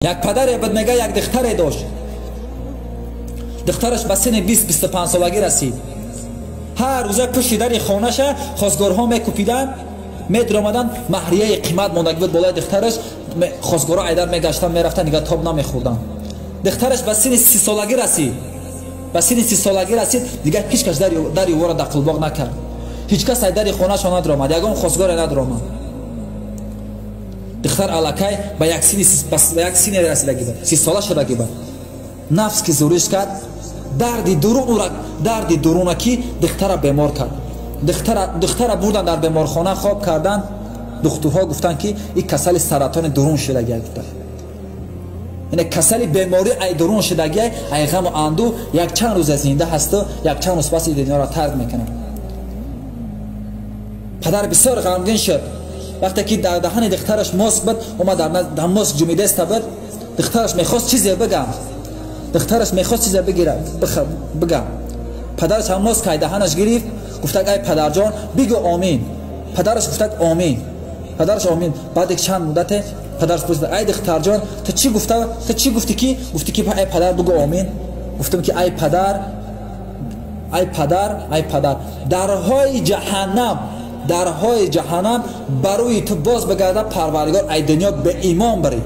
یک پدر بود میگه یک دختری داشت. دخترش به سن 20-25 سالگی رسید. هر روز پشت در خانه‌اش خواستگارها میکوبیدن، میدرآمدن، مهریه قیمت موندگی بود بالای دخترش. خواستگارها ایدر میگشتن میرفتن دیگه تاب نمیخوردن. دخترش به سن 30 سالگی رسید. به سن 30 سالگی رسید دیگه هیچ کس در او را دخل باغ نکرد. هیچ کس در خانه‌اش ندرآمد. یگان خواستگار ندرآمد. دختر الکی به یک سن رسیدگی بود. 30 ساله شدگی بود. نفس که زورش کرد، درد درونکی دختر بیمار کرد. دختر بردن در بیمارخانه خواب کردن. دکترها گفتن که این کسل سرطان درون شدگی است. این کسل بیماری ای درون شدگی ای غم و اندو یک چند روز زنده هست و یک چند روز پس دنیا را ترک میکنه. پدر بسیار غمگین شد. وقتی که در دهن دخترش ماسک بود، اومد در ماسک جمیده است بود. دخترش میخواست چیزی بگم. دخترش میخواست چیزی بگم. پدرش هم ماسک دهنش گرفت، گفت ای پدر جان بگو آمین. پدرش گفت آمین. پدرش آمین. بعد یک چند مدت پدرش پرسید ای دختر جان تو چی گفته؟ تو چی گفتی که؟ گفتی که ای پدر بگو آمین. گفتم که ای پدر درهای جهنم برای تو باز بگرده پروردگار ای دنیا به ایمان بری.